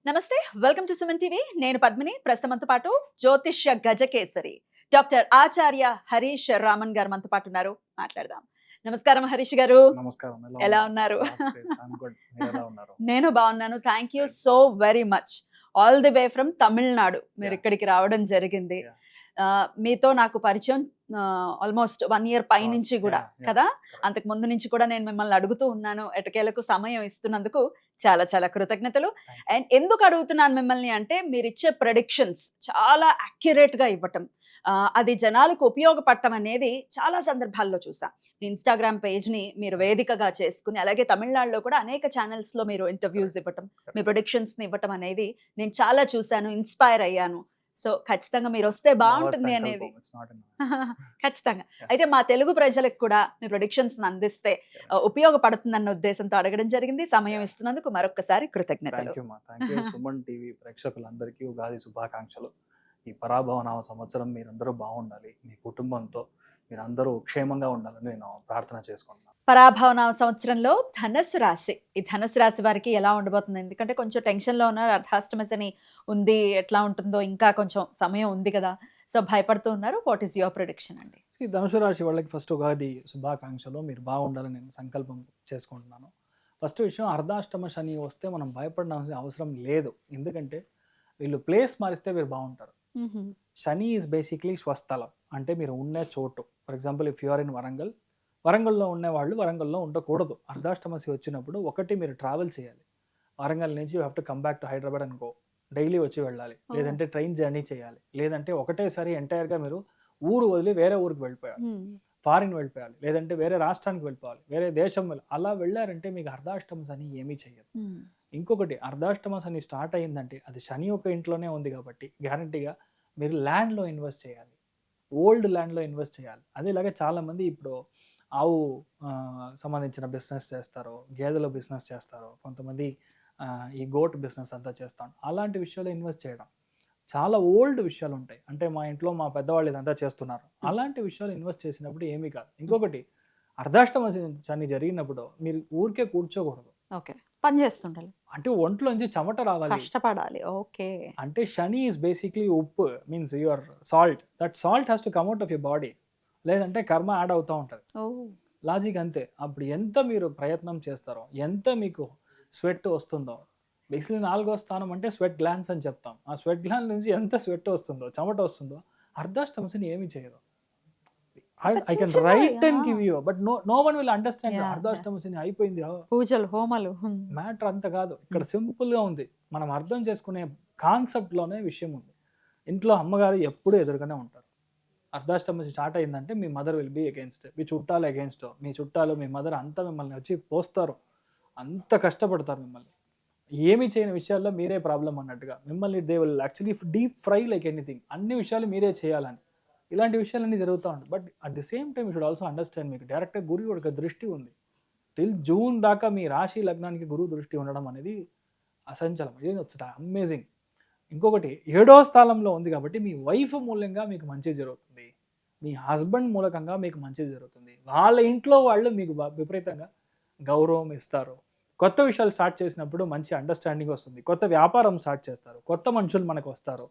నమస్తే. Welcome to Suman TV. నేను పద్మిని. ప్రస్తుతం మనతో పాటు జ్యోతిష్య గజకేసరి డాక్టర్ ఆచార్య హరీష్ రామన్ గారు మనతో పాటు ఉన్నారు. మాట్లాడదాం. నమస్కారం హరీష్ గారు. నమస్కారం. ఎలా ఉన్నారు? ఉన్నారు? నేను బాగున్నాను. Thank you so very much. All the way from Tamil Nadu మీరు ఇక్కడికి రావడం జరిగింది. మీతో నాకు పరిచయం ఆల్మోస్ట్ 1 ఇయర్ పైనుంచి కూడా కదా. అంతకు ముందు నుంచి కూడా నేను మిమ్మల్ని అడుగుతూ ఉన్నాను. ఎటకేలకు సమయం ఇస్తున్నందుకు చాలా చాలా కృతజ్ఞతలు. అండ్ ఎందుకు అడుగుతున్నాను మిమ్మల్ని అంటే మీరు ఇచ్చే ప్రెడిక్షన్స్ చాలా అక్యురేట్ గా ఇవ్వటం, అది జనాలకు ఉపయోగపడటం అనేది చాలా సందర్భాల్లో చూసా. ఇన్స్టాగ్రామ్ పేజ్ ని మీరు వేదికగా చేసుకుని, అలాగే తమిళనాడులో కూడా అనేక ఛానల్స్ లో మీరు ఇంటర్వ్యూస్ ఇవ్వటం, మీ ప్రొడిక్షన్స్ ని ఇవ్వటం అనేది నేను చాలా చూశాను, ఇన్స్పైర్ అయ్యాను. సో ఖచ్చితంగా మీరు వస్తే బాగుంటుంది అనేది ఖచ్చితంగా. అయితే మా తెలుగు ప్రజలకు కూడా మీ ప్రొడిక్షన్స్ అందిస్తే ఉపయోగపడుతుందన్న ఉద్దేశంతో అడగడం జరిగింది. సమయం ఇస్తున్నందుకు మరొకసారి కృతజ్ఞతలు. సుమన్ టీవీ ప్రేక్షకులందరికీ ఉగాది శుభాకాంక్షలు. ఈ పరాభవనామ సంవత్సరం మీరందరూ బాగుండాలి, మీ కుటుంబంతో మీరందరూ క్షేమంగా ఉండాలని నేను ప్రార్థన చేసుకుంటున్నాను. పరాభవనామ సంవత్సరంలో ధనుసు రాశి, ఈ ధనుసు రాశి వారికి ఎలా ఉండబోతుంది? ఎందుకంటే కొంచెం టెన్షన్ లో ఉన్నారు. అర్ధాష్టమ శని ఉంది, ఎట్లా ఉంటుందో ఇంకా కొంచెం సమయం ఉంది కదా, సో భయపడుతూ ఉన్నారు. వాట్ ఈస్ యువర్ ప్రిడిక్షన్ అండి? ఈ ధనుసు రాశి వాళ్ళకి ఫస్ట్ ఉగాది శుభాకాంక్షలు. మీరు బాగుండాలని నేను సంకల్పం చేసుకుంటున్నాను. ఫస్ట్ విషయం, అర్ధాష్టమ శని వస్తే మనం భయపడాల్సిన అవసరం లేదు. ఎందుకంటే వీళ్ళు ప్లేస్ మారిస్తే మీరు బాగుంటారు. శని ఈజ్ బేసిక్లీ స్వస్థలం, అంటే మీరు ఉండే చోటు. For example if you are in Warangal, వరంగల్లో ఉండేవాళ్ళు వరంగల్లో ఉండకూడదు. అర్ధాష్టమసి వచ్చినప్పుడు ఒకటి మీరు ట్రావెల్ చేయాలి. వరంగల్ నుంచి you have to come back to Hyderabad and go. Daily వచ్చి వెళ్ళాలి, లేదంటే ట్రైన్ జర్నీ చేయాలి, లేదంటే ఒకటేసారి ఎంటైర్గా మీరు ఊరు వదిలి వేరే ఊరికి వెళ్ళిపోయాలి, ఫారిన్ వెళ్ళిపోయాలి, లేదంటే వేరే రాష్ట్రానికి వెళ్ళిపోవాలి, వేరే దేశం అలా వెళ్ళారంటే మీకు అర్ధాష్టమ శని ఏమీ చేయదు. ఇంకొకటి, అర్ధాష్టమ శని స్టార్ట్ అయ్యిందంటే అది శని యొక్క ఇంట్లోనే ఉంది కాబట్టి గ్యారంటీగా మీరు ల్యాండ్లో ఇన్వెస్ట్ చేయాలి, ఓల్డ్ ల్యాండ్లో ఇన్వెస్ట్ చేయాలి. అదేలాగే చాలామంది ఇప్పుడు ఆవు సంబంధించిన బిజినెస్ చేస్తారు, గేదెల బిజినెస్ చేస్తారు, కొంతమంది ఈ గోట్ బిజినెస్ అంతా చేస్తాను. అలాంటి విషయాలు ఇన్వెస్ట్ చేయడం చాలా ఓల్డ్ విషయాలు ఉంటాయి. అంటే మా ఇంట్లో మా పెద్దవాళ్ళు ఇదంతా చేస్తున్నారు, అలాంటి విషయాలు ఇన్వెస్ట్ చేసినప్పుడు ఏమీ కాదు. ఇంకొకటి, అర్ధాష్టమ శని జరిగినప్పుడు మీరు ఊరికే కూర్చోకూడదు, ఓకే, పని చేస్తుండాలి. అంటే ఒంట్లోంచి చెమట రావాలి, కష్టపడాలి. ఓకే, అంటే శని ఈజ్ బేసిక్లీ ఉప్పు, means your salt. That salt has to come out of your body, లేదంటే కర్మ యాడ్ అవుతూ ఉంటుంది. లాజిక్ అంతే. అప్పుడు ఎంత మీరు ప్రయత్నం చేస్తారో, ఎంత మీకు స్వెట్ వస్తుందో, బేసిక్లీ 4వ స్థానం అంటే స్వెట్ గ్లాన్స్ అని చెప్తాం. ఆ స్వెట్ గ్లాన్స్ నుంచి ఎంత స్వెట్ వస్తుందో, చెమట వస్తుందో, అర్ధాష్టమ శని ఏమీ చేయదు. I can write and give you, but no one will understand. అర్ధాష్టమ శని అయిపోయింది, పూజలు హోమాలు, మ్యాటర్ అంత కాదు. ఇక్కడ సింపుల్గా ఉంది, మనం అర్థం చేసుకునే కాన్సెప్ట్లోనే విషయం ఉంది. ఇంట్లో అమ్మగారు ఎప్పుడూ ఎదురుగానే ఉంటారు. అర్ధాష్టమ స్టార్ట్ అయిందంటే మీ మదర్ విల్ బీ అగేన్స్ట్, మీ చుట్టాలు అగేన్స్ట్, మీ చుట్టాలు మీ మదర్ అంతా మిమ్మల్ని వచ్చి పోస్తారు, అంత కష్టపడతారు మిమ్మల్ని. ఏమి చేయని విషయాల్లో మీరే ప్రాబ్లం అన్నట్టుగా మిమ్మల్ని they will actually deep fry like anything. అన్ని విషయాలు మీరే చేయాలని, ఇలాంటి విషయాలన్నీ జరుగుతూ ఉంటాయి. But at the same time you should also understand, మీకు డైరెక్ట్గా గురువు ఒక దృష్టి ఉంది. టిల్ జూన్ దాకా మీ రాశి లగ్నానికి గురువు దృష్టి ఉండడం అనేది అసంచలం, ఇది అమేజింగ్. ఇంకొకటి, 7వ స్థానంలో ఉంది కాబట్టి మీ వైఫ్ మూలంగా మీకు మంచి జరుగుతుంది, మీ హస్బెండ్ మూలకంగా మీకు మంచి జరుగుతుంది, వాళ్ళ ఇంట్లో వాళ్ళు మీకు విపరీతంగా గౌరవం ఇస్తారు. కొత్త విషయాలు స్టార్ట్ చేసినప్పుడు మంచి అండర్స్టాండింగ్ వస్తుంది, కొత్త వ్యాపారం స్టార్ట్ చేస్తారు, కొత్త మనుషులు మనకు వస్తారు.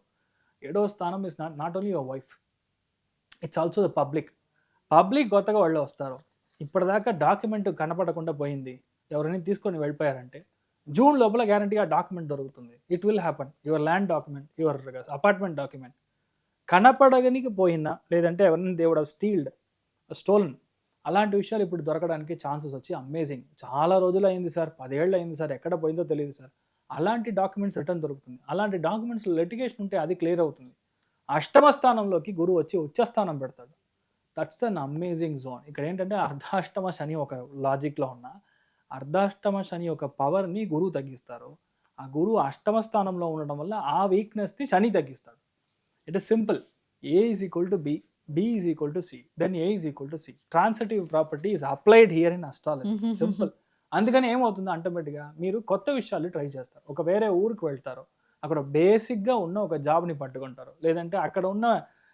7వ స్థానం is not only your wife, it's also the public. కొత్తగా వాళ్ళు వస్తారు. ఇప్పటిదాకా డాక్యుమెంట్ కనపడకుండా పోయింది, ఎవరైనా తీసుకొని వెళ్ళిపోయారంటే జూన్ లోపల గ్యారంటీగా డాక్యుమెంట్ దొరుకుతుంది. It will happen. Your land document, your apartment document కనపడగనికి పోయినా, లేదంటే ఎవరైనా దేవుడు స్టోలన్, అలాంటి విషయాలు ఇప్పుడు దొరకడానికి ఛాన్సెస్ వచ్చి అమేజింగ్. చాలా రోజులు అయింది సార్, 10 ఏళ్ళు అయింది సార్, ఎక్కడ పోయిందో తెలియదు సార్, అలాంటి డాక్యుమెంట్స్ రిటర్న్ దొరుకుతుంది. అలాంటి డాక్యుమెంట్స్ లిటిగేషన్ ఉంటే అది క్లియర్ అవుతుంది. అష్టమ స్థానంలోకి గురువు వచ్చి ఉచ్చస్థానం పెడతాడు. That's an amazing zone. ఇక్కడ ఏంటంటే అర్ధాష్టమ శని ఒక లాజిక్లో ఉన్న అర్ధాష్టమ శని యొక్క పవర్ని గురువు తగ్గిస్తారు. ఆ గురువు అష్టమ స్థానంలో ఉండడం వల్ల ఆ వీక్నెస్ని శని తగ్గిస్తాడు. It is simple. A is equal to B, B is equal to C, then A is equal to C. Transitive property is applied here in astrology. Simple. అందుకని ఏమవుతుంది, ఆటోమేటిక్గా మీరు కొత్త విషయాలు ట్రై చేస్తారు. ఒక వేరే ఊరికి వెళ్తారు, అక్కడ బేసిక్గా ఉన్న ఒక జాబ్ని పట్టుకుంటారు, లేదంటే అక్కడ ఉన్న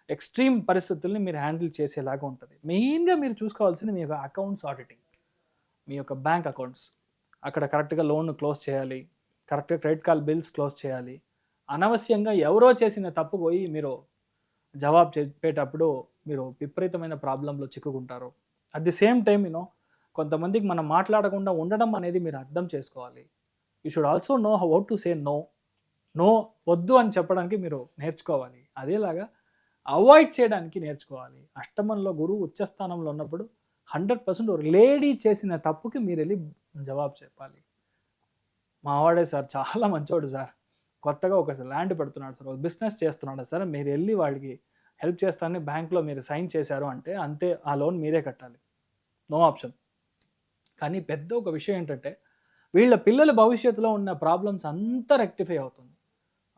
ఎక్స్ట్రీమ్ పరిస్థితుల్ని మీరు హ్యాండిల్ చేసేలాగా ఉంటుంది. మెయిన్గా మీరు చూసుకోవాల్సింది మీ యొక్క అకౌంట్స్ ఆడిటింగ్, మీ యొక్క బ్యాంక్ అకౌంట్స్. అక్కడ కరెక్ట్గా లోన్ క్లోజ్ చేయాలి, కరెక్ట్గా క్రెడిట్ కార్డ్ బిల్స్ క్లోజ్ చేయాలి. అనవశ్యంగా ఎవరో చేసిన తప్పు పోయి మీరు జవాబు చెప్పేటప్పుడు మీరు విపరీతమైన ప్రాబ్లంలో చిక్కుకుంటారు. అట్ ది సేమ్ టైమ్ కొంతమందికి మనం మాట్లాడకుండా ఉండడం అనేది మీరు అర్థం చేసుకోవాలి. You should also know how to say no. No వద్దు అని చెప్పడానికి మీరు నేర్చుకోవాలి. అదేలాగా అవాయిడ్ చేయడానికి నేర్చుకోవాలి. అష్టమంలో గురువు ఉచ్చస్థానంలో ఉన్నప్పుడు 100% ఒక లేడీ చేసిన తప్పుకి మీరు వెళ్ళి జవాబు చెప్పాలి. మావాడే సార్ చాలా మంచోడు సార్, కొత్తగా ఒక ల్యాండ్ పెడుతున్నాడు సార్, ఒక బిజినెస్ చేస్తున్నాడు సార్, మీరు వెళ్ళి వాడికి హెల్ప్ చేస్తానని బ్యాంక్లో మీరు సైన్ చేశారు అంటే అంతే, ఆ లోన్ మీరే కట్టాలి. No option. కానీ పెద్ద ఒక విషయం ఏంటంటే వీళ్ళ పిల్లల భవిష్యత్తులో ఉన్న ప్రాబ్లమ్స్ అంతా రెక్టిఫై అవుతుంది.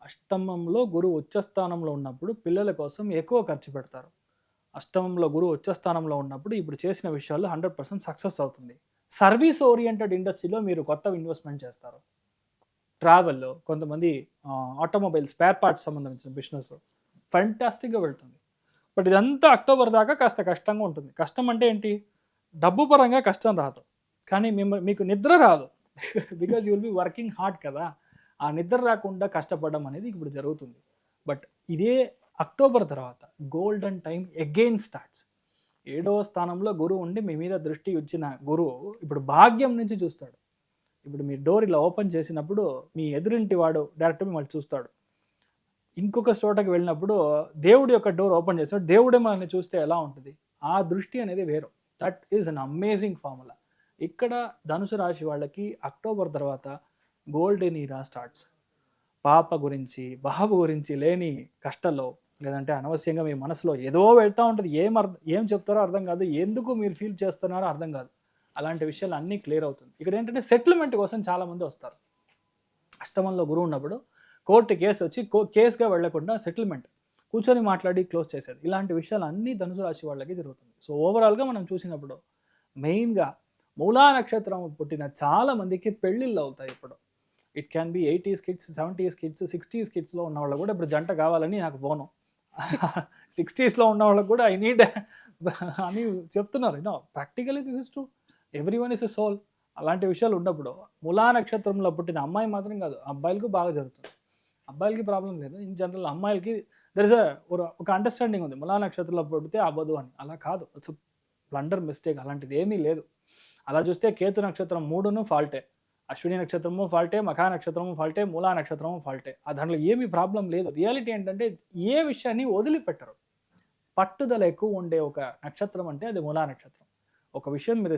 అష్టమంలో గురువు ఉచ్చస్థానంలో ఉన్నప్పుడు పిల్లల కోసం ఎక్కువ ఖర్చు పెడతారు. అష్టమంలో గురువు ఉచ్చస్థానంలో ఉన్నప్పుడు ఇప్పుడు చేసిన విషయాల్లో 100% సక్సెస్ అవుతుంది. సర్వీస్ ఓరియంటెడ్ ఇండస్ట్రీలో మీరు కొత్త ఇన్వెస్ట్మెంట్ చేస్తారు. ట్రావెల్లో కొంతమంది ఆటోమొబైల్ స్పేర్ పార్ట్స్ సంబంధించిన బిజినెస్ ఫెంటాస్టిక్గా వెళ్తుంది. బట్ ఇదంతా అక్టోబర్ దాకా కాస్త కష్టంగా ఉంటుంది. కష్టం అంటే ఏంటి? డబ్బు పరంగా కష్టం రాదు, కానీ మీకు నిద్ర రాదు. Because you will be working hard కదా. ఆ నిద్ర రాకుండా కష్టపడడం అనేది ఇప్పుడు జరుగుతుంది. బట్ ఇదే అక్టోబర్ తర్వాత గోల్డెన్ టైం అగైన్ స్టార్ట్స్. 7వ స్థానంలో గురువు ఉండి మీ మీద దృష్టి ఇచ్చిన గురువు ఇప్పుడు భాగ్యం నుంచి చూస్తాడు. ఇప్పుడు మీ డోర్ ఇలా ఓపెన్ చేసినప్పుడు మీ ఎదురింటి వాడు డైరెక్ట్ మిమ్మల్ని చూస్తాడు. ఇంకొక చోటకి వెళ్ళినప్పుడు దేవుడి యొక్క డోర్ ఓపెన్ చేస్తాడు, దేవుడే మనల్ని చూస్తే ఎలా ఉంటుంది? ఆ దృష్టి అనేది వేరు. That is an amazing formula. ఇక్కడ ధనుసు రాశి వాళ్ళకి అక్టోబర్ తర్వాత గోల్డెన్ ఈరా స్టార్ట్స్. పాప గురించి బాబు గురించి లేని కష్టంలో, లేదంటే అనవసరంగా మీ మనసులో ఏదో వెళ్తూ ఉంటుంది, ఏం చెప్తారో అర్థం కాదు, ఎందుకు మీరు ఫీల్ చేస్తున్నారో అర్థం కాదు. అలాంటి విషయాలు అన్నీ క్లియర్ అవుతుంది. ఇక్కడ ఏంటంటే సెటిల్మెంట్ కోసం చాలామంది వస్తారు. అష్టమంలో గురువు ఉన్నప్పుడు కోర్టు కేసు వచ్చి కేసుగా వెళ్లకుండా సెటిల్మెంట్ కూర్చొని మాట్లాడి క్లోజ్ చేసేది. ఇలాంటి విషయాలు అన్నీ ధనుసు రాశి వాళ్ళకి జరుగుతుంది. సో ఓవరాల్గా మనం చూసినప్పుడు మెయిన్గా మూలా నక్షత్రం పుట్టిన చాలా మందికి పెళ్ళిళ్ళు అవుతాయి. ఇప్పుడు it can be 80s kids, 70s kids, 60s కిడ్స్లో ఉన్న వాళ్ళు కూడా ఇప్పుడు జంట కావాలని నాకు ఫోను. 60sలో ఉన్న వాళ్ళకి కూడా ఐ నీడ్ అని చెప్తున్నారు. Practically this is true. Everyone is a soul. అలాంటి విషయాలు ఉన్నప్పుడు మూలా నక్షత్రంలో పుట్టిన అమ్మాయి మాత్రం కాదు, అబ్బాయిలకు బాగా జరుగుతుంది. అబ్బాయిలకి ప్రాబ్లం లేదు. ఇన్ జనరల్ అమ్మాయిలకి దర్ ఇస్ ఒక అండర్స్టాండింగ్ ఉంది, మూలా నక్షత్రంలో పుడితే అవ్వదు అని. అలా కాదు, ఇట్స్ బ్లండర్ మిస్టేక్. అలాంటిది ఏమీ లేదు. అలా చూస్తే కేతు నక్షత్రం 3 ఫాల్టే, అశ్విని నక్షత్రము ఫాల్టే, మఖా నక్షత్రము ఫాల్టే, మూలా నక్షత్రము ఫాల్టే. దాంట్లో ఏమీ ప్రాబ్లం లేదు. రియాలిటీ ఏంటంటే ఏ విషయాన్ని వదిలిపెట్టరు. పట్టుదల ఎక్కువ ఉండే ఒక నక్షత్రం అంటే అది మూలా నక్షత్రం. ఒక విషయం మీరు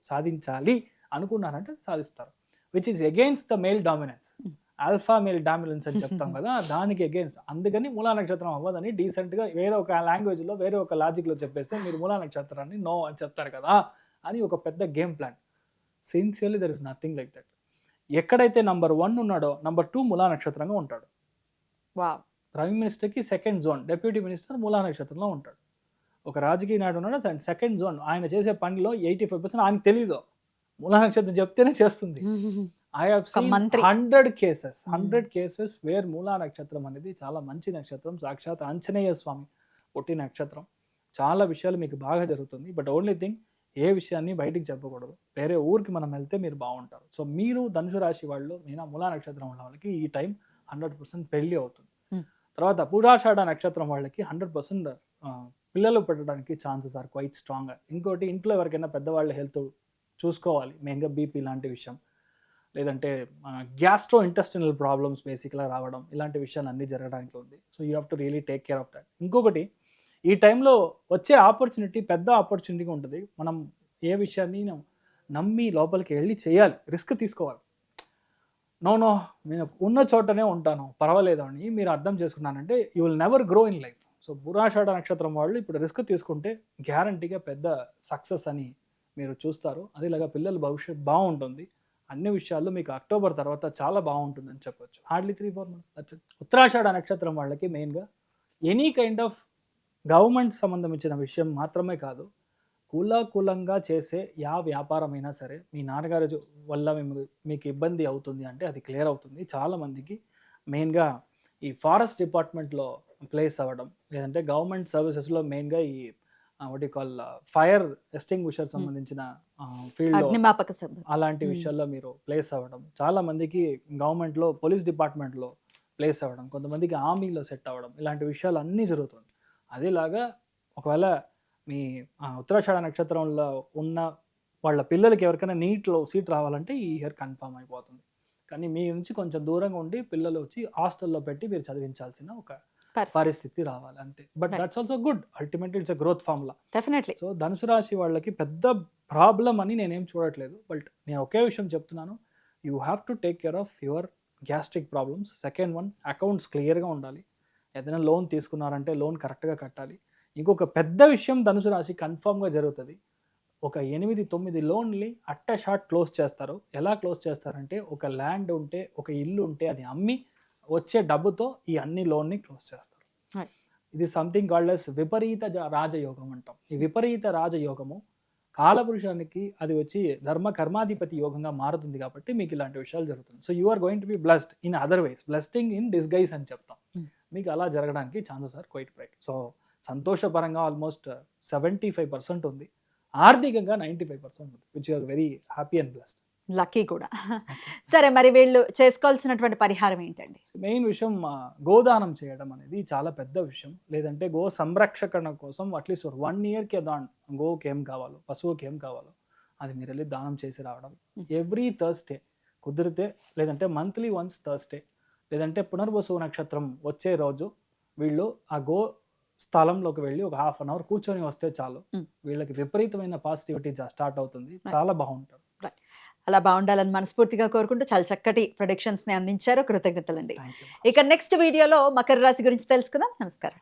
సాధించాలి అనుకున్నారంటే సాధిస్తారు. Which is against the male dominance. Alpha male dominance అని చెప్తాం కదా, దానికి అగెయిన్స్ట్. అందుకని మూలా నక్షత్రం అవ్వదని డీసెంట్గా వేరే ఒక లాంగ్వేజ్లో వేరే ఒక లాజిక్లో చెప్పేస్తే మీరు మూలా నక్షత్రాన్ని నో అని చెప్తారు కదా అని ఒక పెద్ద game plan. Sincerely there is nothing like that. ఎక్కడైతే నంబర్ 1 ఉన్నాడో నంబర్ 2 మూలా నక్షత్రంగా ఉంటాడు. ప్రైమ్ మినిస్టర్కి second zone, deputy minister Moola నక్షత్రంలో ఉంటాడు. ఒక రాజకీయ నాయుడు ఉన్నాడు, అండ్ సెకండ్ జోన్. ఆయన చేసే పనిలో 85% ఆయనకు తెలీదు, మూలా నక్షత్రం చెప్తేనే చేస్తుంది. I have seen 100 cases where మూలా నక్షత్రం అనేది చాలా మంచి నక్షత్రం. సాక్షాత్ ఆంజనేయ స్వామి పుట్టిన నక్షత్రం. చాలా విషయాలు మీకు బాగా జరుగుతుంది. బట్ ఓన్లీ థింగ్, ఏ విషయాన్ని బయటికి చెప్పకూడదు. వేరే ఊరికి మనం వెళ్తే మీరు బాగుంటారు. సో మీరు ధనుసు రాశి వాళ్ళు, నేను మూలా నక్షత్రం ఉన్న వాళ్ళకి ఈ టైం 100% పెళ్ళి అవుతుంది. తర్వాత పూర్వాషాఢ నక్షత్రం వాళ్ళకి 100% పిల్లలు పెట్టడానికి ఛాన్సెస్ ఆర్ క్వైట్ స్ట్రాంగ్. ఇంకోటి, ఇంట్లో ఎవరికైనా పెద్దవాళ్ళ హెల్త్ చూసుకోవాలి, మెయిన్గా బీపీ లాంటి విషయం, లేదంటే గ్యాస్ట్రో ఇంటెస్టినల్ ప్రాబ్లమ్స్ బేసిక్గా రావడం, ఇలాంటి విషయాలు అన్నీ జరగడానికి ఉంది. So you have to really take care of that. ఇంకొకటి, ఈ టైంలో వచ్చే ఆపర్చునిటీ పెద్ద ఆపర్చునిటీగా ఉంటుంది. మనం ఏ విషయాన్ని నమ్మి లోపలికి వెళ్ళి చేయాలి, రిస్క్ తీసుకోవాలి. నో నేను ఉన్న చోటనే ఉంటాను, పర్వాలేదు అని మీరు అర్థం చేసుకున్నానంటే you will never grow in life. So Purvashadha నక్షత్రం వాళ్ళు ఇప్పుడు రిస్క్ తీసుకుంటే గ్యారంటీగా పెద్ద సక్సెస్ అని మీరు చూస్తారు. అదేలాగా పిల్లల భవిష్యత్ బాగుంటుంది. అన్ని విషయాల్లో మీకు అక్టోబర్ తర్వాత చాలా బాగుంటుందని చెప్పొచ్చు. Hardly 3-4 months. ఉత్తరాషాఢ నక్షత్రం వాళ్ళకి మెయిన్గా ఎనీ కైండ్ ఆఫ్ గవర్నమెంట్ సంబంధించిన విషయం మాత్రమే కాదు, కులంగా చేసే వ్యాపారమైనా సరే, మీ నాన్నగారు వల్ల మీకు ఇబ్బంది అవుతుంది అంటే అది క్లియర్ అవుతుంది. చాలామందికి మెయిన్గా ఈ ఫారెస్ట్ డిపార్ట్మెంట్లో ప్లేస్ అవ్వడం, లేదంటే గవర్నమెంట్ సర్వీసెస్లో మెయిన్గా ఈ వాట్ కాల్ ఫైర్ ఎస్టింగ్విషర్ సంబంధించిన ఫీల్డ్ అగ్నిమాపక సిబ్బంది. అలాంటి Hmm. విషయాల్లో మీరు ప్లేస్ అవ్వడం, చాలా మందికి గవర్నమెంట్లో పోలీస్ డిపార్ట్మెంట్లో ప్లేస్ అవ్వడం, కొంతమందికి ఆర్మీలో సెట్ అవ్వడం, ఇలాంటి విషయాలు అన్నీ జరుగుతుంది. అదేలాగా ఒకవేళ మీ ఉత్తరాషాఢ నక్షత్రంలో ఉన్న వాళ్ళ పిల్లలకి ఎవరికైనా నీట్లో సీట్ రావాలంటే ఈ ఇయర్ కన్ఫర్మ్ అయిపోతుంది. కానీ మీ నుంచి కొంచెం దూరంగా ఉండి పిల్లలు వచ్చి హాస్టల్లో పెట్టి మీరు చదివించాల్సిన ఒక పరిస్థితి రావాలి అంతే. But Right. That's also good, ultimately it's a growth formula. Definitely. So ధనుసు రాశి వాళ్ళకి పెద్ద ప్రాబ్లం అని నేనేం చూడట్లేదు. బట్ నేను ఒకే విషయం చెప్తున్నాను, you have to take care of your gastric problems. Second one, accounts క్లియర్గా ఉండాలి. ఏదైనా లోన్ తీసుకున్నారంటే లోన్ కరెక్ట్గా కట్టాలి. ఇంకొక పెద్ద విషయం ధనుసు రాశి కన్ఫామ్గా జరుగుతుంది. ఒక 8-9 లోన్లు అట్ట షార్ట్ క్లోజ్ చేస్తారు. ఎలా క్లోజ్ చేస్తారంటే, ఒక ల్యాండ్ ఉంటే, ఒక ఇల్లు ఉంటే అది అమ్మి వచ్చే డబ్బుతో ఈ అన్ని లోన్ని క్లోజ్ చేస్తారు. Right. ఇది సంథింగ్ కాల్డ్ ఎస్ విపరీత రాజయోగం అంటాం. ఈ విపరీత రాజయోగము కాలపురుషానికి అది వచ్చి ధర్మ కర్మాధిపతి యోగంగా మారుతుంది కాబట్టి మీకు ఇలాంటి విషయాలు జరుగుతుంది. So you are going to be blessed in other ways, blessing in disguise అని చెప్తాం. మీకు అలా జరగడానికి chances are quite bright. So సంతోషపరంగా ఆల్మోస్ట్ 75% ఉంది, ఆర్థికంగా 95% ఉంది, which you are very happy and blessed. Lucky కూడా. సరే, మరి వీళ్ళు చేసుకోవాల్సినటువంటి పరిహారం ఏంటండి? మెయిన్ విషయం గోదానం చేయడం అనేది చాలా పెద్ద విషయం. లేదంటే గో సంరక్షణ కోసం అట్లీస్ట్ 1 ఇయర్కి గోకి ఏం కావాలో, పశువుకి ఏం కావాలో అది మీరు వెళ్ళి దానం చేసి రావడం. ఎవ్రీ థర్స్డే కుదిరితే, లేదంటే మంత్లీ వన్స్ థర్స్డే, లేదంటే పునర్వసు నక్షత్రం వచ్చే రోజు వీళ్ళు ఆ గో స్థలంలోకి వెళ్ళి ఒక 1/2 hour కూర్చొని వస్తే చాలు, వీళ్ళకి విపరీతమైన పాజిటివిటీ స్టార్ట్ అవుతుంది. చాలా బాగుంటుంది. అలా బాగుండాలని మనస్ఫూర్తిగా కోరుకుంటూ చాలా చక్కటి ప్రొడిక్షన్స్ ని అందించారు. కృతజ్ఞతలండి. Thank you. ఇక నెక్స్ట్ వీడియోలో మకర రాశి గురించి తెలుసుకుందాం. నమస్కారం.